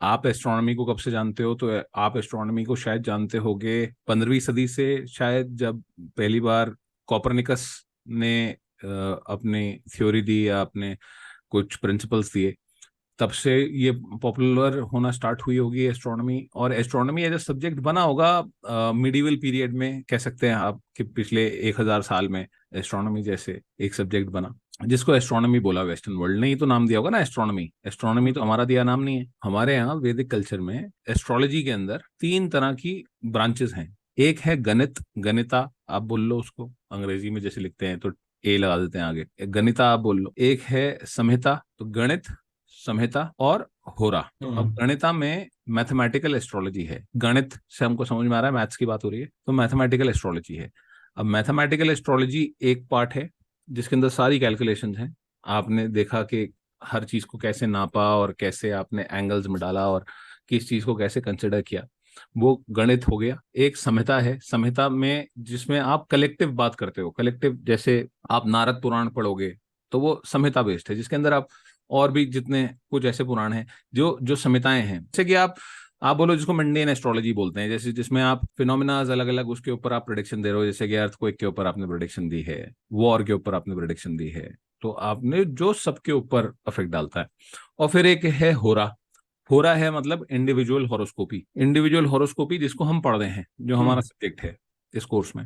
आप एस्ट्रोनॉमी को कब से जानते हो? तो आप एस्ट्रोनॉमी को शायद जानते होगे 15वीं सदी से, शायद जब पहली बार कॉपरनिकस ने अपनी थ्योरी दी या अपने कुछ प्रिंसिपल्स दिए, तब से ये पॉपुलर होना स्टार्ट हुई होगी एस्ट्रोनॉमी। और एस्ट्रोनॉमी एज ए सब्जेक्ट बना होगा मिडिवल पीरियड में, कह सकते हैं आप कि पिछले 1000 साल में एस्ट्रोनॉमी जैसे एक सब्जेक्ट बना, जिसको एस्ट्रोनॉमी बोला वेस्टर्न वर्ल्ड ने ही तो नाम दिया होगा ना एस्ट्रोनॉमी। एस्ट्रोनॉमी तो हमारा दिया नाम नहीं है। हमारे यहाँ वैदिक कल्चर में एस्ट्रोलॉजी के अंदर 3 तरह की ब्रांचेस हैं। एक है गणित, गणिता आप बोल लो उसको, अंग्रेजी में जैसे लिखते हैं तो ए लगा देते हैं आगे, गणिता आप बोल लो। एक है संहिता, तो गणित, संहिता और होरा। तो अब गणिता में मैथमेटिकल एस्ट्रोलॉजी है, गणित से हमको समझ में आ रहा है मैथ्स की बात हो रही है, तो मैथमेटिकल एस्ट्रोलॉजी है। अब मैथमेटिकल एस्ट्रोलॉजी एक पार्ट है जिसके अंदर सारी कैलकुलेशंस हैं। आपने देखा कि हर चीज को कैसे नापा और कैसे आपने एंगल्स में डाला और किस चीज को कैसे कंसिडर किया, वो गणित हो गया। एक संहिता है, संहिता में जिसमें आप कलेक्टिव बात करते हो, कलेक्टिव, जैसे आप नारद पुराण पढ़ोगे तो वो संहिता बेस्ड है, जिसके अंदर आप और भी जितने कुछ ऐसे पुराण हैं जो जो संहिताएं हैं, जैसे कि आप बोलो जिसको मंडेन एस्ट्रोलॉजी बोलते हैं, जैसे जिसमें आप फिनोमिनाज अलग अलग उसके ऊपर आप प्रोडिक्शन दे रहे हो, जैसे कि अर्थक्वेक के ऊपर आपने प्रोडिक्शन दी है, वॉर के ऊपर आपने प्रोडिक्शन दी है, तो आपने जो सबके ऊपर इफेक्ट डालता है। और फिर एक है होरा। होरा है मतलब इंडिविजुअल हॉरोस्कोपी, इंडिविजुअल हॉरोस्कोपी जिसको हम पढ़ रहे हैं, जो हमारा सब्जेक्ट है इस कोर्स में।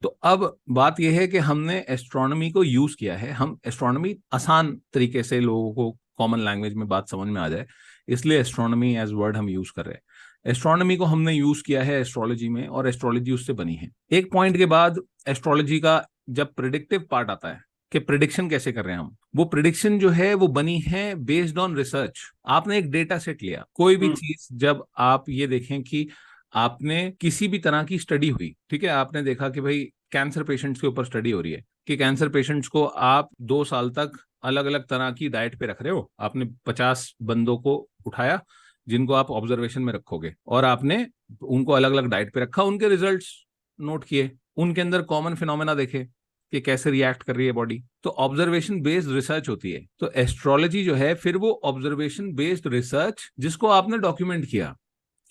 तो अब बात यह है कि हमने एस्ट्रोनॉमी को यूज किया है, हम एस्ट्रोनॉमी आसान तरीके से लोगों को कॉमन लैंग्वेज में बात समझ में आ जाए, इसलिए एस्ट्रोनॉमी एज वर्ड हम यूज कर रहे हैं। एस्ट्रोनॉमी को हमने यूज किया है एस्ट्रोलॉजी में, और एस्ट्रोलॉजी उससे बनी है। एक पॉइंट के बाद एस्ट्रोलॉजी का जब प्रिडिक्टिव पार्ट आता है कि प्रिडिक्शन कैसे कर रहे हैं हम, वो प्रिडिक्शन जो है वो बनी है बेस्ड ऑन रिसर्च। आपने एक डेटा सेट लिया, कोई भी चीज, जब आप ये देखें कि आपने किसी भी तरह की स्टडी हुई, ठीक है, आपने देखा कि भाई कैंसर पेशेंट्स के ऊपर स्टडी हो रही है कि कैंसर पेशेंट्स को आप 2 साल तक अलग अलग तरह की डाइट पे रख रहे हो, आपने 50 बंदों को उठाया जिनको आप ऑब्जर्वेशन में रखोगे, और आपने उनको अलग अलग डाइट पे रखा, उनके रिजल्ट्स नोट किए, उनके अंदर कॉमन फिनोमेना देखे कि कैसे रिएक्ट कर रही है बॉडी। तो ऑब्जर्वेशन बेस्ड रिसर्च होती है। तो एस्ट्रोलॉजी जो है फिर वो ऑब्जर्वेशन बेस्ड रिसर्च जिसको आपने डॉक्यूमेंट किया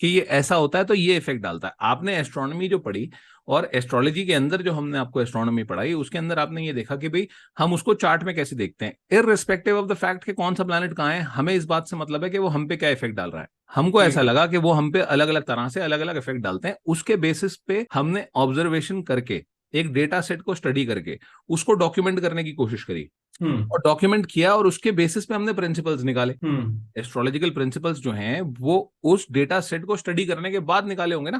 कि ये ऐसा होता है तो ये इफेक्ट डालता है। आपने एस्ट्रोनॉमी जो पढ़ी और एस्ट्रोलॉजी के अंदर जो हमने आपको एस्ट्रोनॉमी पढ़ाई, उसके अंदर आपने ये देखा कि भाई हम उसको चार्ट में कैसे देखते हैं, इररिस्पेक्टिव ऑफ द फैक्ट कि कौन सा प्लैनेट कहाँ है, हमें इस बात से मतलब है कि वो हम पे क्या इफेक्ट डाल रहा है। हमको ऐसा लगा कि वो हम पे अलग अलग तरह से अलग अलग इफेक्ट डालते हैं, उसके बेसिस पे हमने ऑब्जर्वेशन करके एक डेटा सेट को स्टडी करके उसको डॉक्यूमेंट करने की कोशिश करी, और डॉक्यूमेंट किया, और उसके बेसिस पे हमने प्रिंसिपल्स निकाले। एस्ट्रोलॉजिकल प्रिंसिपल्स जो हैं वो उस डेटा सेट को स्टडी करने के बाद निकाले होंगे ना।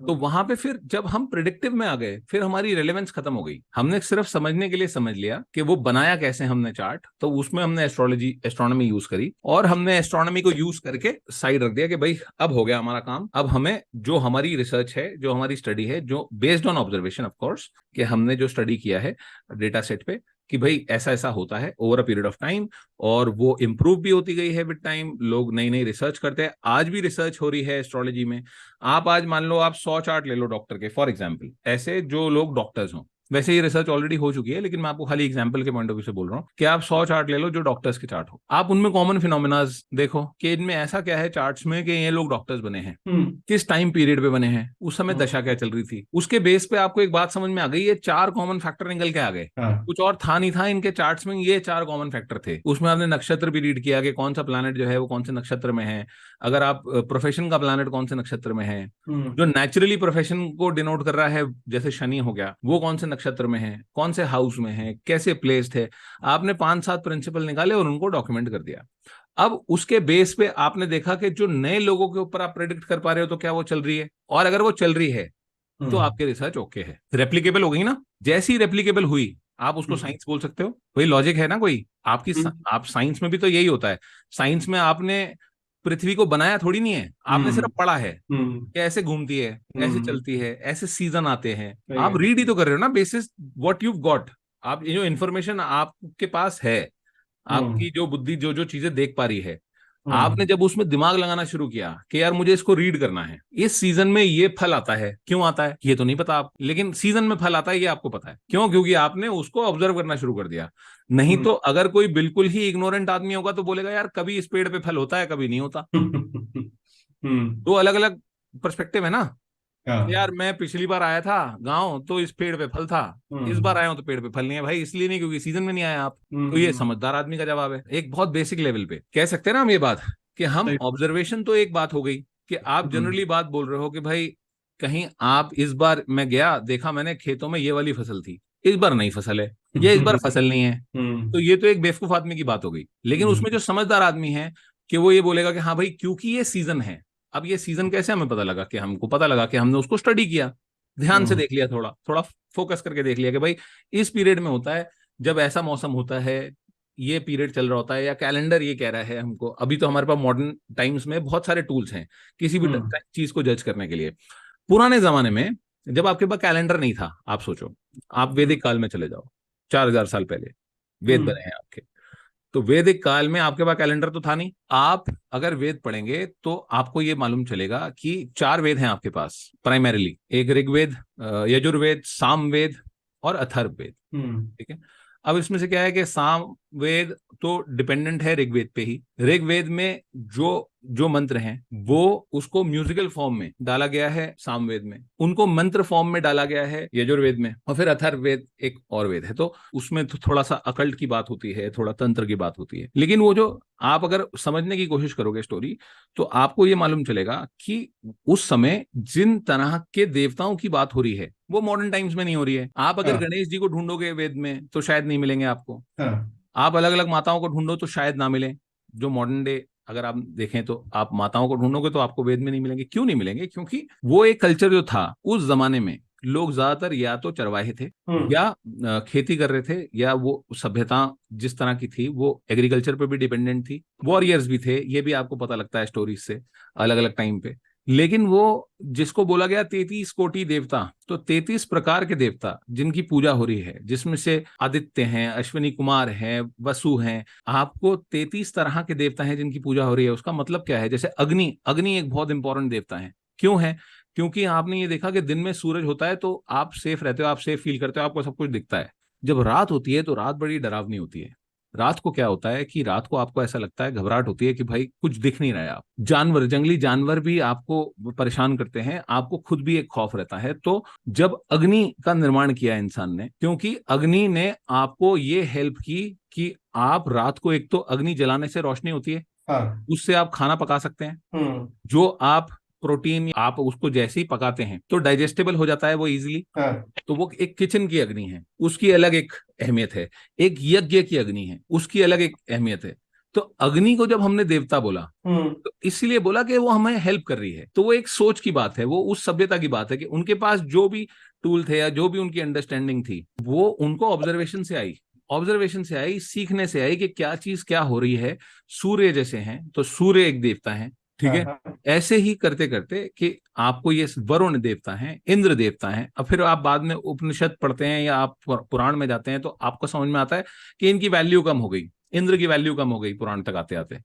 तो वहां पे फिर जब हम प्रिडिक्टिव में आ गए, फिर हमारी रेलेवेंस खत्म हो गई। हमने सिर्फ समझने के लिए समझ लिया कि वो बनाया कैसे हमने चार्ट, तो उसमें हमने एस्ट्रोलॉजी एस्ट्रोनॉमी यूज करी, और हमने एस्ट्रोनॉमी को यूज करके साइड रख दिया कि भाई अब हो गया हमारा काम। अब हमें जो हमारी रिसर्च है, जो हमारी स्टडी है, जो based on observation of course, कि हमने जो स्टडी किया है डेटा सेट पे कि भाई ऐसा ऐसा होता है over a period of time, और वो इम्प्रूव भी होती गई है विद टाइम। लोग नई नई रिसर्च करते हैं, आज भी रिसर्च हो रही है एस्ट्रोलॉजी में। आप आज मान लो आप 100 चार्ट ले लो डॉक्टर के, फॉर एग्जाम्पल, ऐसे जो लोग डॉक्टर्स हों, वैसे ये रिसर्च ऑलरेडी हो चुकी है, लेकिन मैं आपको खाली एग्जाम्पल के पॉइंट ऑफ व्यू से बोल रहा हूँ कि आप 100 चार्ट ले लो जो डॉक्टर्स के चार्ट हो, आप उनमें कॉमन फिनोमिनाज देखो कि इनमें ऐसा क्या है चार्ट्स में कि ये लोग डॉक्टर्स बने हैं, किस टाइम पीरियड पे बने हैं, उस समय दशा क्या चल रही थी, उसके बेस पे आपको एक बात समझ में आ गई, ये 4 कॉमन फैक्टर निकल के आ गए। कुछ और था नहीं था इनके चार्ट्स में, ये 4 कॉमन फैक्टर थे। उसमें आपने नक्षत्र भी रीड किया कि कौन सा प्लैनेट जो है वो कौन से नक्षत्र में है, अगर आप प्रोफेशन का प्लैनेट कौन से नक्षत्र में है, जो नेचुरली प्रोफेशन को डिनोट कर रहा है जैसे शनि हो गया, वो कौन से नक्षत्र में है, कौन से हाउस में है, कैसे प्लेस्ड है। आपने 5-7 प्रिंसिपल निकाले और उनको डॉक्यूमेंट कर दिया। अब उसके बेस पे आपने देखा कि जो नए लोगों के ऊपर आप प्रेडिक्ट कर पा रहे हो तो क्या वो चल रही है, और अगर वो चल रही है तो आपकी रिसर्च ओके है, रेप्लीकेबल हो गई ना। जैसी रेप्लीकेबल हुई आप उसको साइंस बोल सकते हो। वही लॉजिक है ना कोई आपकी। आप साइंस में भी तो यही होता है। साइंस में आपने पृथ्वी को बनाया थोड़ी नहीं है, आपने सिर्फ पढ़ा है कि ऐसे घूमती है, ऐसे चलती है, ऐसे सीजन आते हैं। आप रीड ही तो कर रहे हो ना बेसिस व्हाट यू गॉट। आप ये जो इन्फॉर्मेशन आपके पास है, आपकी जो बुद्धि जो जो चीजें देख पा रही है, आपने जब उसमें दिमाग लगाना शुरू किया कि यार मुझे इसको रीड करना है, इस सीजन में ये फल आता है, क्यों आता है ये तो नहीं पता आप, लेकिन सीजन में फल आता है ये आपको पता है, क्यों? क्योंकि आपने उसको ऑब्जर्व करना शुरू कर दिया। नहीं तो अगर कोई बिल्कुल ही इग्नोरेंट आदमी होगा तो बोलेगा यार कभी इस पेड़ पे फल होता है, कभी नहीं होता। तो अलग अलग पर्सपेक्टिव है ना। यार मैं पिछली बार आया था गांव तो इस पेड़ पे फल था, इस बार आया हूं तो पेड़ पे फल नहीं है। भाई इसलिए नहीं क्योंकि सीजन में नहीं आया आप। तो ये समझदार आदमी का जवाब है, एक बहुत बेसिक लेवल पे कह सकते हैं ना हम ये बात, कि हम ऑब्जर्वेशन तो एक बात हो गई कि आप जनरली बात बोल रहे हो कि भाई कहीं आप इस बार मैं गया देखा मैंने खेतों में ये वाली फसल थी, इस बार नई फसल है, ये इस बार फसल नहीं है। तो ये तो एक बेवकूफ आदमी की बात हो गई। लेकिन उसमें जो समझदार आदमी है कि वो ये बोलेगा कि हाँ भाई क्योंकि ये सीजन है। अब ये सीजन कैसे हमें पता लगा? कि हमको पता लगा कि हमने उसको स्टडी किया, ध्यान से देख लिया, थोड़ा थोड़ा फोकस करके देख लिया कि भाई इस पीरियड में होता है, जब ऐसा मौसम होता है, ये पीरियड चल रहा होता है, या कैलेंडर ये कह रहा है हमको। अभी तो हमारे पास मॉडर्न टाइम्स में बहुत सारे टूल्स हैं किसी भी चीज को जज करने के लिए। पुराने जमाने में जब आपके पास कैलेंडर नहीं था, आप सोचो, आप वैदिक काल में चले जाओ, 4000 साल पहले वेद बने हैं आपके। तो वैदिक काल में आपके पास कैलेंडर तो था नहीं। आप अगर वेद पढ़ेंगे तो आपको ये मालूम चलेगा कि 4 वेद हैं आपके पास प्राइमरीली, एक ऋग्वेद, यजुर्वेद, सामवेद और अथर्ववेद। ठीक है। अब इसमें से क्या है कि सामवेद तो डिपेंडेंट है ऋग्वेद पे ही। ऋग्वेद में जो जो मंत्र हैं वो उसको म्यूजिकल फॉर्म में डाला गया है सामवेद में, उनको मंत्र फॉर्म में डाला गया है यजुर्वेद में, और फिर अथर्ववेद एक और वेद है। तो उसमें तो थोड़ा सा अकल्ट की बात होती है, थोड़ा तंत्र की बात होती है। लेकिन वो जो आप अगर समझने की कोशिश करोगे स्टोरी, तो आपको ये मालूम चलेगा कि उस समय जिन तरह के देवताओं की बात हो रही है वो मॉडर्न टाइम्स में नहीं हो रही है। आप अगर गणेश जी को ढूंढोगे वेद में तो शायद नहीं मिलेंगे आपको। आप अलग अलग माताओं को ढूंढो तो शायद ना मिले। जो मॉडर्न डे अगर आप देखें तो आप माताओं को ढूंढोगे तो आपको वेद में नहीं मिलेंगे। क्यों नहीं मिलेंगे? क्योंकि वो एक कल्चर जो था उस जमाने में, लोग ज्यादातर या तो चरवाहे थे या खेती कर रहे थे, या वो सभ्यता जिस तरह की थी वो एग्रीकल्चर पे भी डिपेंडेंट थी। वॉरियर्स भी थे, ये भी आपको पता लगता है स्टोरीज से अलग अलग टाइम पे। लेकिन वो जिसको बोला गया 33 कोटि देवता, तो 33 प्रकार के देवता जिनकी पूजा हो रही है, जिसमें से आदित्य हैं, अश्विनी कुमार हैं, वसु हैं। आपको 33 तरह के देवता हैं जिनकी पूजा हो रही है। उसका मतलब क्या है? जैसे अग्नि, अग्नि एक बहुत इंपॉर्टेंट देवता है। क्यों है? क्योंकि आपने ये देखा कि दिन में सूरज होता है तो आप सेफ रहते हो, आप सेफ फील करते हो, आपको सब कुछ दिखता है। जब रात होती है तो रात बड़ी डरावनी होती है। रात को क्या होता है कि रात को आपको ऐसा लगता है, घबराहट होती है कि भाई कुछ दिख नहीं रहा है। आप जानवर, जंगली जानवर भी आपको परेशान करते हैं, आपको खुद भी एक खौफ रहता है। तो जब अग्नि का निर्माण किया इंसान ने, क्योंकि अग्नि ने आपको ये हेल्प की कि आप रात को, एक तो अग्नि जलाने से रोशनी होती है, उससे आप खाना पका सकते हैं। जो आप प्रोटीन आप उसको जैसे ही पकाते हैं तो डाइजेस्टेबल हो जाता है वो इजीली। तो वो एक किचन की अग्नि है, उसकी अलग एक अहमियत है। एक यज्ञ की अग्नि है, उसकी अलग एक अहमियत है। तो अग्नि को जब हमने देवता बोला तो इसलिए बोला कि वो हमें हेल्प कर रही है। तो वो एक सोच की बात है, वो उस सभ्यता की बात है कि उनके पास जो भी टूल थे या जो भी उनकी अंडरस्टैंडिंग थी वो उनको ऑब्जर्वेशन से आई, ऑब्जर्वेशन से आई, सीखने से आई कि क्या चीज क्या हो रही है। सूर्य जैसे हैं तो सूर्य एक देवता है, ठीक है। ऐसे ही करते करते कि आपको ये वरुण देवता हैं, इंद्र देवता हैं। अब फिर आप बाद में उपनिषद पढ़ते हैं या आप पुराण में जाते हैं तो आपको समझ में आता है कि इनकी वैल्यू कम हो गई, इंद्र की वैल्यू कम हो गई पुराण तक आते आते।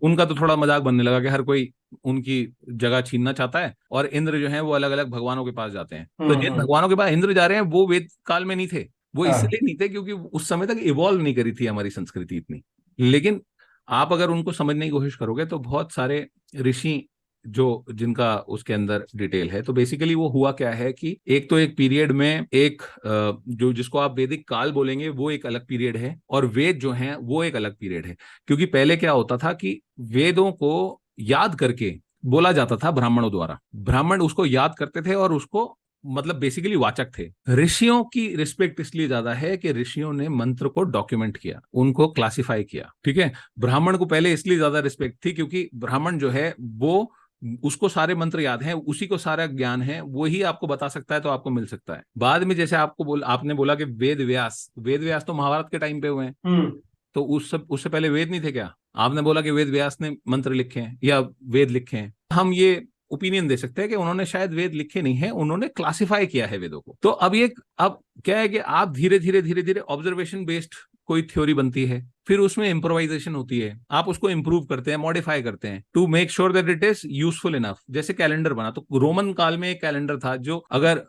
उनका तो थोड़ा मजाक बनने लगा कि हर कोई उनकी जगह छीनना चाहता है, और इंद्र जो है वो अलग अलग भगवानों के पास जाते हैं। तो जिन भगवानों के पास इंद्र जा रहे हैं वो वेद काल में नहीं थे। वो इसलिए नहीं थे क्योंकि उस समय तक इवॉल्व नहीं करी थी हमारी संस्कृति इतनी। लेकिन आप अगर उनको समझने की कोशिश करोगे तो बहुत सारे ऋषि जो जिनका उसके अंदर डिटेल है। तो बेसिकली वो हुआ क्या है कि एक तो एक पीरियड में एक जो जिसको आप वैदिक काल बोलेंगे वो एक अलग पीरियड है, और वेद जो है वो एक अलग पीरियड है। क्योंकि पहले क्या होता था कि वेदों को याद करके बोला जाता था ब्राह्मणों द्वारा, ब्राह्मण उसको याद करते थे और उसको मतलब बेसिकली वाचक थे। ऋषियों की रिस्पेक्ट इसलिए ज्यादा है कि ऋषियों ने मंत्र को डॉक्यूमेंट किया, उनको क्लासिफाई किया, ठीक है। ब्राह्मण को पहले इसलिए ज्यादा रिस्पेक्ट थी क्योंकि ब्राह्मण जो है वो, उसको सारे मंत्र याद हैं, उसी को सारा ज्ञान है, वही आपको बता सकता है तो आपको मिल सकता है। बाद में जैसे आपने बोला कि वेद व्यास, वेद व्यास तो महाभारत के टाइम पे हुए हैं। तो उससे पहले वेद नहीं थे क्या? आपने बोला कि वेद व्यास ने मंत्र लिखे हैं या वेद लिखे हैं। हम ये ओपिनियन दे सकते हैं कि उन्होंने शायद वेद लिखे नहीं है, उन्होंने क्लासिफाई किया है वेदों को। तो अब क्या है कि आप धीरे धीरे धीरे धीरे ऑब्जर्वेशन बेस्ड कोई थ्योरी बनती है, फिर उसमें इम्प्रोवाइजेशन होती है, आप उसको इंप्रूव करते हैं, मॉडिफाई करते हैं to make sure that it is useful enough. जैसे कैलेंडर बना, तो रोमन काल में एक कैलेंडर था जो अगर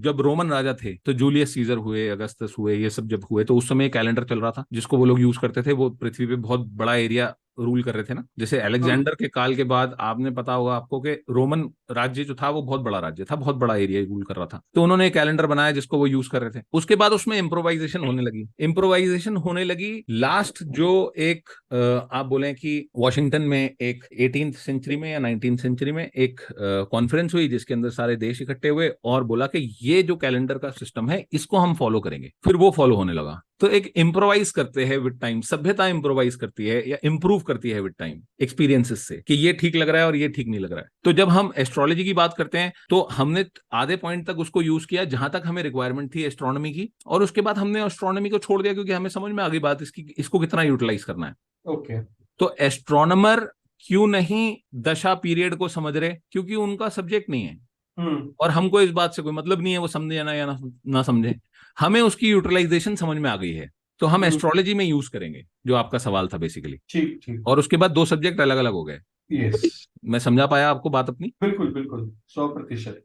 जब रोमन राजा थे तो जूलियस सीजर हुए, अगस्तस हुए, ये सब जब हुए तो उस समय एक कैलेंडर चल रहा था जिसको वो लोग यूज करते थे। वो पृथ्वी पे बहुत बड़ा एरिया रूल कर रहे थे ना। जैसे अलेक्जेंडर के काल के बाद आपने पता होगा आपको कि रोमन राज्य जो था वो बहुत बड़ा राज्य था, बहुत बड़ा एरिया रूल कर रहा था, तो उन्होंने एक कैलेंडर बनाया जिसको वो यूज कर रहे थे। उसके बाद उसमें इम्प्रोवाइजेशन होने लगी, इम्प्रोवाइजेशन होने लगी। लास्ट जो एक आप बोले कि वॉशिंगटन में एक 18th सेंचुरी में या 19th सेंचुरी में एक कॉन्फ्रेंस हुई जिसके अंदर सारे देश इकट्ठे हुए और बोला कि ये जो कैलेंडर का सिस्टम है इसको हम फॉलो करेंगे। फिर वो फॉलो होने लगा। तो एक इम्प्रोवाइज करते हैं विद टाइम, सभ्यता इम्प्रोवाइज करती है या इंप्रूव करती है विद टाइम एक्सपीरियंसेस से कि ये ठीक लग रहा है और ये ठीक नहीं लग रहा है। तो जब हम एस्ट्रोलॉजी की बात करते हैं तो हमने आधे पॉइंट तक उसको यूज किया जहां तक हमें रिक्वायरमेंट थी एस्ट्रोनॉमी की, और उसके बाद हमने एस्ट्रोनॉमी को छोड़ दिया क्योंकि हमें समझ में आ गई बात इसकी, इसको कितना यूटिलाइज करना है। ओके। तो एस्ट्रोनॉमर क्यों नहीं दशा पीरियड को समझ रहे? क्योंकि उनका सब्जेक्ट नहीं है और हमको इस बात से कोई मतलब नहीं है वो समझे ना या ना समझे। हमें उसकी यूटिलाइजेशन समझ में आ गई है तो हम एस्ट्रोलॉजी में यूज करेंगे, जो आपका सवाल था बेसिकली। ठीक ठीक। और उसके बाद दो सब्जेक्ट अलग अलग हो गए। यस। मैं समझा पाया आपको बात अपनी? बिल्कुल बिल्कुल, 100%।